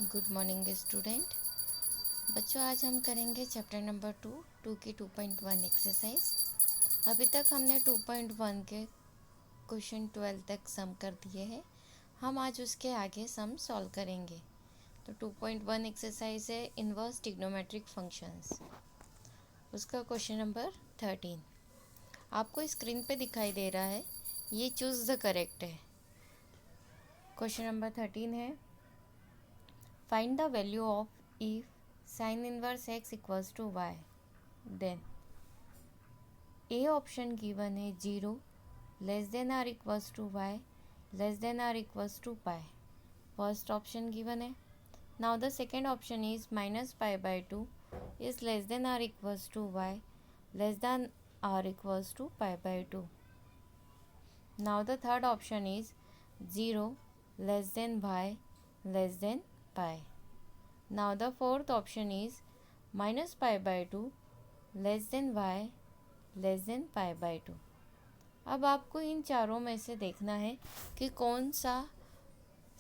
Good morning student. बच्चों, आज हम करेंगे चैप्टर नंबर 2 की 2.1 एक्सरसाइज। अभी तक हमने 2.1 के क्वेश्चन 12 तक सम कर दिए हैं। हम आज उसके आगे सम सॉल्व करेंगे। तो 2.1 एक्सरसाइज है इनवर्स ट्रिग्नोमेट्रिक फंक्शंस। उसका क्वेश्चन नंबर 13 आपको स्क्रीन पे दिखाई दे रहा है। ये चूज़ द करेक्ट है। क्वेश्चन नंबर 13 है, find the value of if sin inverse x equals to y. Then A option given है 0 less than or equals to y less than or equals to pi. First option given है. Now the second option is minus pi by 2 is less than or equals to y less than or equals to pi by 2. Now the third option is 0 less than y less than pi. Now the fourth option is minus pi by 2 less than y less than pi by 2. अब आपको इन चारों में से देखना है कि कौन सा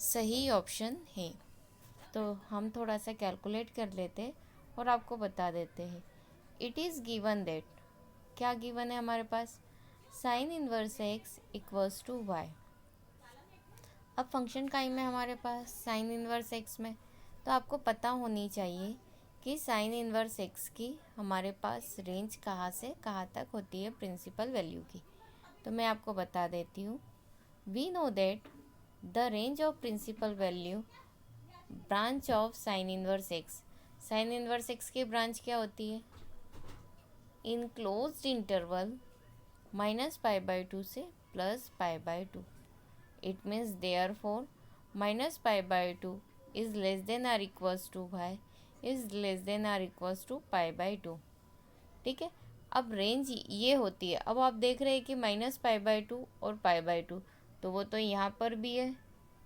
सही ऑप्शन है। तो हम थोड़ा सा कैलकुलेट कर लेते और आपको बता देते हैं। इट इज़ गिवन दैट, क्या गिवन है हमारे पास, sine inverse X equals to Y. अब फंक्शन काइम में हमारे पास साइन इनवर्स एक्स में, तो आपको पता होनी चाहिए कि साइन इनवर्स एक्स की हमारे पास रेंज कहाँ से कहाँ तक होती है प्रिंसिपल वैल्यू की। तो मैं आपको बता देती हूँ। We know that the range of principal value branch of sine inverse X. Sine inverse X की ब्रांच क्या होती है, in closed interval minus pi by 2 से plus pi by 2। It means therefore minus pi by 2 is less than or equals to y is less than or equals to pi by 2। ठीक है, अब range ये होती है। अब आप देख रहे हैं कि माइनस पाई बाई 2 और पाई बाई 2, तो वो तो यहाँ पर भी है,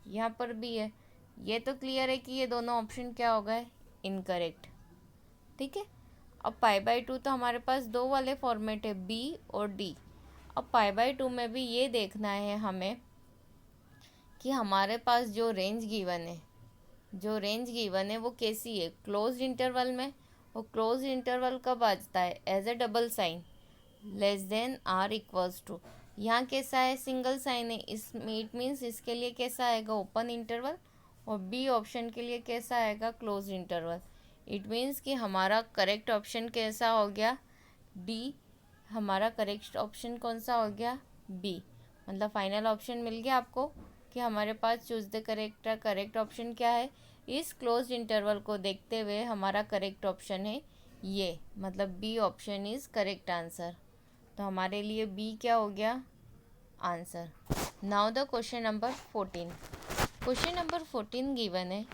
यहाँ पर भी है। ये तो क्लियर है कि ये दोनों ऑप्शन क्या हो गए, इनकरेक्ट। ठीक है, अब पाई बाई 2 तो हमारे पास दो वाले फॉर्मेट है, बी और डी। अब पाई बाई 2 में भी ये देखना है हमें कि हमारे पास जो रेंज गिवन है वो कैसी है, क्लोज इंटरवल में। और क्लोज इंटरवल कब आता है, as A double sign, less than or equals to. यहाँ कैसा है, सिंगल साइन है, इसमें इट मीन्स इसके लिए कैसा आएगा, ओपन इंटरवल। और बी ऑप्शन के लिए कैसा आएगा, क्लोज इंटरवल। इट मीन्स कि हमारा करेक्ट ऑप्शन कैसा हो गया, डी। हमारा करेक्ट ऑप्शन कौन सा हो गया, बी। मतलब फाइनल ऑप्शन मिल गया आपको कि हमारे पास चूज द करेक्ट ऑप्शन क्या है। इस क्लोज इंटरवल को देखते हुए हमारा करेक्ट ऑप्शन है ये, मतलब B option is correct answer. तो हमारे लिए बी क्या हो गया, answer. Now the question number 14। Question number 14 given है,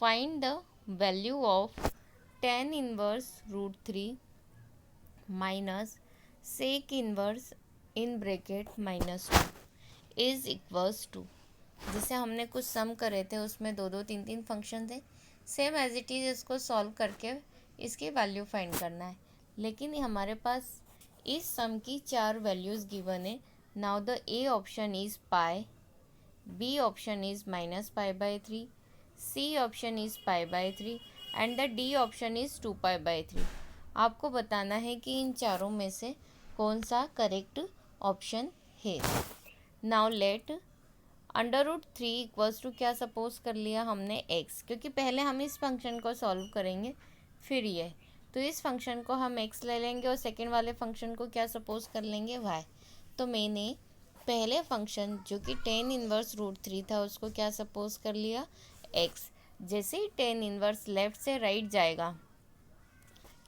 find the value of tan inverse root 3 minus sec inverse in bracket -2 is equals to. जैसे हमने कुछ सम करे थे, उसमें दो दो तीन तीन फंक्शन थे। सेम एज इट इज़ इसको सॉल्व करके इसकी वैल्यू फाइंड करना है। लेकिन हमारे पास इस सम की 4 वैल्यूज़ गिवन है। Now the A option is pi, B option is minus pi by 3, C option is pi by 3 and the D option is 2 pi by 3। आपको बताना है कि इन चारों में से कौन सा करेक्ट ऑप्शन है। नाउ लेट √3 इक्वल्स टू क्या सपोज कर लिया हमने, x, क्योंकि पहले हम इस फंक्शन को सॉल्व करेंगे फिर ये। तो इस फंक्शन को हम x ले लेंगे और सेकेंड वाले फंक्शन को क्या सपोज कर लेंगे, y। तो मैंने पहले फंक्शन जो कि tan इनवर्स √3 था उसको क्या सपोज कर लिया, x। जैसे ही tan इनवर्स लेफ़्ट से राइट जाएगा,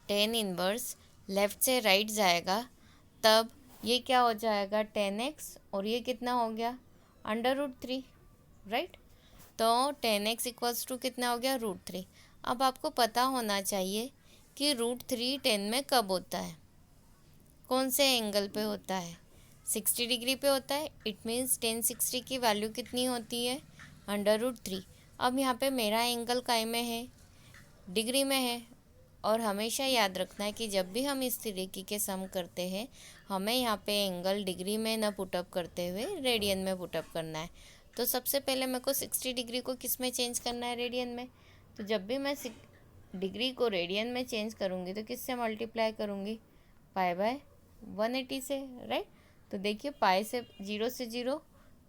tan इनवर्स लेफ़्ट से राइट जाएगा, तब ये क्या हो जाएगा, tan x, और ये कितना हो गया, √3, राइट। तो tan x इक्वल्स टू कितना हो गया, √3। अब आपको पता होना चाहिए कि √3 10 में कब होता है, कौन से एंगल पे होता है, 60 डिग्री पे होता है। इट मीन्स tan 60 की वैल्यू कितनी होती है, √3। अब यहाँ पे मेरा एंगल काय में है, डिग्री में है। और हमेशा याद रखना है कि जब भी हम इस तरीके के सम करते हैं, हमें यहाँ पे एंगल डिग्री में ना पुटअप करते हुए रेडियन में पुटअप करना है। तो सबसे पहले मेरे को 60 डिग्री को किस में चेंज करना है, रेडियन में। तो जब भी मैं डिग्री को रेडियन में चेंज करूँगी तो किससे मल्टीप्लाई करूँगी, पाई बाय 180 से, राइट। तो देखिए पाई से 0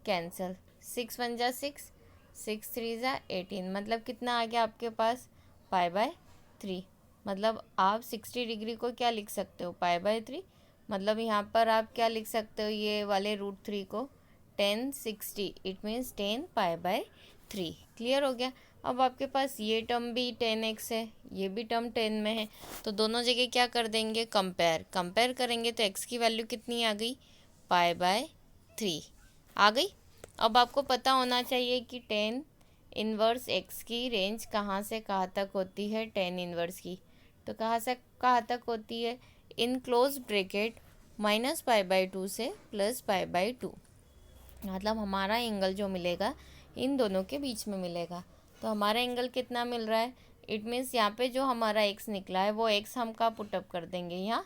कैंसल, 6 1 जा 6, 6 3 जा 18, मतलब कितना आ गया आपके पास, पाई बाय 3। मतलब आप 60 डिग्री को क्या लिख सकते हो, पाई बाय 3। मतलब यहाँ पर आप क्या लिख सकते हो, ये वाले √3 को 10 60, it means 10 pi by 3। Clear हो गया। अब आपके पास ये टर्म भी 10x है, ये भी टर्म 10 में है, तो दोनों जगह क्या कर देंगे, कंपेयर करेंगे तो x की वैल्यू कितनी आ गई, पाई बाय 3 आ गई। अब आपको पता होना चाहिए कि 10 इन्वर्स x की रेंज कहाँ से कहाँ तक होती है, 10 इन्वर्स की तो कहाँ से कहाँ तक होती है, इन क्लोज ब्रैकेट -π/2 से +π/2। मतलब हमारा एंगल जो मिलेगा इन दोनों के बीच में मिलेगा। तो हमारा एंगल कितना मिल रहा है, इट मीन्स यहाँ पे जो हमारा x निकला है वो x हम का पुटअप कर देंगे यहाँ।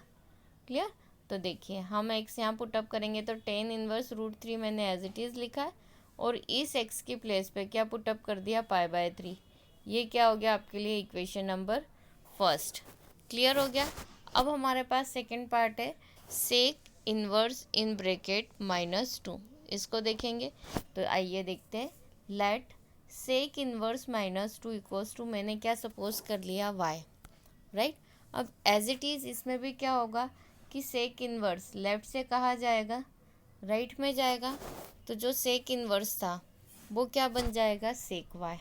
क्लियर। तो देखिए हम x यहाँ पुटअप करेंगे तो 10 इन्वर्स √3 मैंने एज इट इज़ लिखा है, और इस x की प्लेस पे क्या पुटअप कर दिया, पाई बाय 3। ये क्या हो गया आपके लिए इक्वेशन नंबर फर्स्ट। क्लियर हो गया। अब हमारे पास सेकेंड पार्ट है, सेक इन्वर्स इन ब्रैकेट -2। इसको देखेंगे तो आइए देखते हैं। Let sec inverse -2 equals to, मैंने क्या सपोज कर लिया, y, राइट। अब एज इट इज़ इसमें भी क्या होगा कि सेक इन्वर्स लेफ्ट से कहा जाएगा, राइट में जाएगा। तो जो सेक इन्वर्स था वो क्या बन जाएगा, सेक y।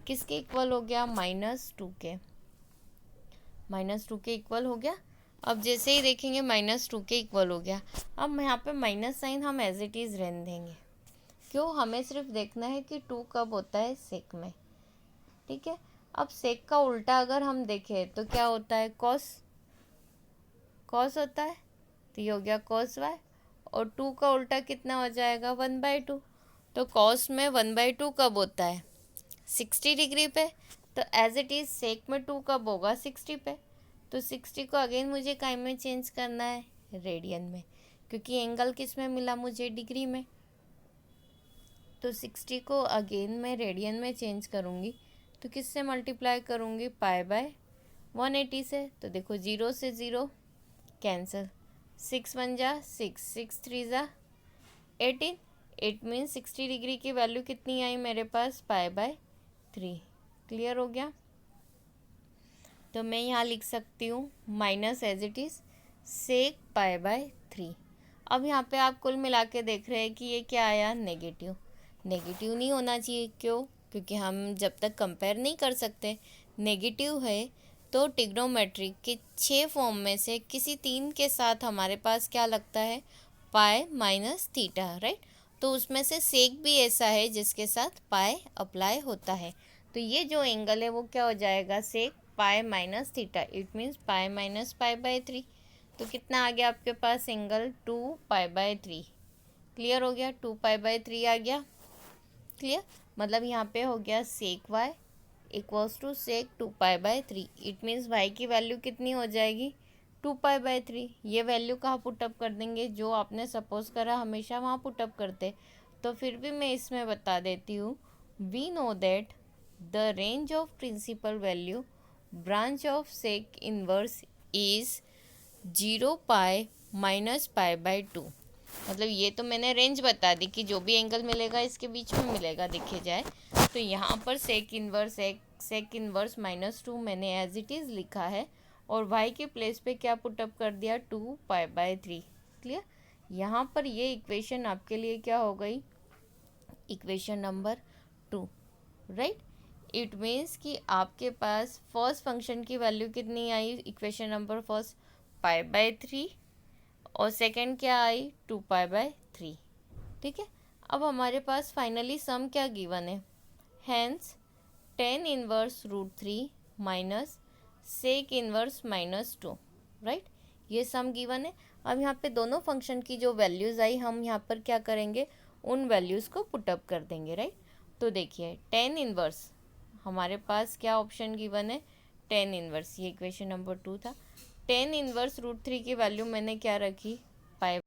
किसके इक्वल हो गया, -2 के, -2 के इक्वल हो गया। अब जैसे ही देखेंगे -2 के इक्वल हो गया। अब यहाँ पे माइनस साइन हम एज इट इज़ रहने देंगे, क्यों, हमें सिर्फ देखना है कि 2 कब होता है, सेक में। ठीक है। अब सेक का उल्टा अगर हम देखें तो क्या होता है, कॉस होता है, तो ये हो गया cos y। और 2 का उल्टा कितना हो जाएगा, 1/2। तो कॉस में 1/2 कब होता है, 60 डिग्री पे। तो एज इट इज़ सेक में 2 कब होगा, 60 पे। तो 60 को अगेन मुझे काय में चेंज करना है, रेडियन में, क्योंकि एंगल किस में मिला मुझे, डिग्री में। तो 60 को अगेन मैं रेडियन में चेंज करूँगी तो किससे मल्टीप्लाई करूँगी, पाई बाय 180 से। तो देखो 0 से 0 कैंसल, 6 1 जा 6, 6 3 जा 18, इट मीन्स 60 डिग्री की वैल्यू कितनी आई मेरे पास, पाई बाय 3। क्लियर हो गया। तो मैं यहाँ लिख सकती हूँ minus as it is sec pi by 3। अब यहाँ पे आप कुल मिला के देख रहे हैं कि ये क्या आया, नेगेटिव। नेगेटिव नहीं होना चाहिए, क्यों, क्योंकि हम जब तक कंपेयर नहीं कर सकते, नेगेटिव है तो ट्रिग्नोमेट्री के 6 फॉर्म में से किसी 3 के साथ हमारे पास क्या लगता है, पाई माइनस थीटा, राइट। तो उसमें से सेक भी ऐसा है जिसके साथ पाई अप्लाई होता है। तो ये जो एंगल है वो क्या हो जाएगा, sec pi minus theta, it means pi minus pi by 3। तो कितना आ गया आपके पास एंगल, 2 पाई बाय 3। क्लियर हो गया, 2 पाई बाय 3 आ गया। क्लियर। मतलब यहाँ पे हो गया sec Y equals to sec 2 pi by 3। It means Y की वैल्यू कितनी हो जाएगी, 2 पाई बाय 3। ये वैल्यू कहाँ पुटअप कर देंगे, जो आपने सपोज करा हमेशा वहाँ पुटअप करते। तो फिर भी मैं इसमें बता देती हूँ, we know that the range of principal value branch of sec inverse is 0 pi minus pi by 2। मतलब ये तो मैंने रेंज बता दी कि जो भी एंगल मिलेगा इसके बीच में मिलेगा, देखे जाए तो यहाँ पर सेक इन्वर्स -2 मैंने एज इट इज़ लिखा है, और y के प्लेस पे क्या पुटअप कर दिया, 2 पाई बाय 3। क्लियर। यहाँ पर ये इक्वेशन आपके लिए क्या हो गई, equation number 2, right. It means कि आपके पास फर्स्ट फंक्शन की वैल्यू कितनी आई, equation number first pi by 3, और सेकंड क्या आई, 2 पाई बाय 3। ठीक है। अब हमारे पास फाइनली सम क्या गिवन है, hence 10 inverse √3 minus sec inverse -2, right. ये सम गिवन है। अब यहाँ पे दोनों फंक्शन की जो वैल्यूज़ आई हम यहाँ पर क्या करेंगे, उन वैल्यूज़ को पुटअप कर देंगे, राइट। तो देखिए 10 इनवर्स हमारे पास क्या ऑप्शन गिवन है, 10 इनवर्स, ये इक्वेशन नंबर 2 था। 10 इनवर्स √3 की वैल्यू मैंने क्या रखी, पाई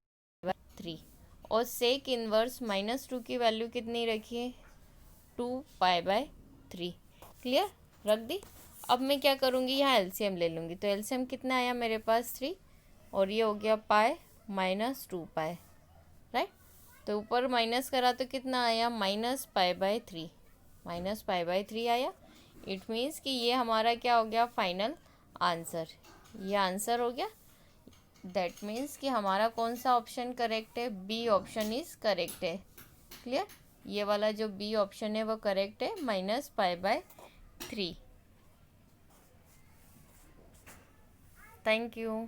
बाय 3, और सेक इनवर्स -2 की वैल्यू कितनी रखी है, 2 पाई बाय 3। क्लियर। रख दी। अब मैं क्या करूँगी, यहाँ एलसीएम ले लूँगी। तो एलसीएम कितना आया मेरे पास 3, और ये हो गया पाई माइनस 2 पाई, राइट। तो ऊपर माइनस करा तो कितना आया, minus pi by 3, minus pi by 3 आया। इट मीन्स कि ये हमारा क्या हो गया, फाइनल आंसर। ये आंसर हो गया। दैट मीन्स कि हमारा कौन सा ऑप्शन करेक्ट है, बी ऑप्शन इज करेक्ट है। क्लियर, ये वाला जो बी ऑप्शन है वो करेक्ट है, minus pi by 3। Thank you.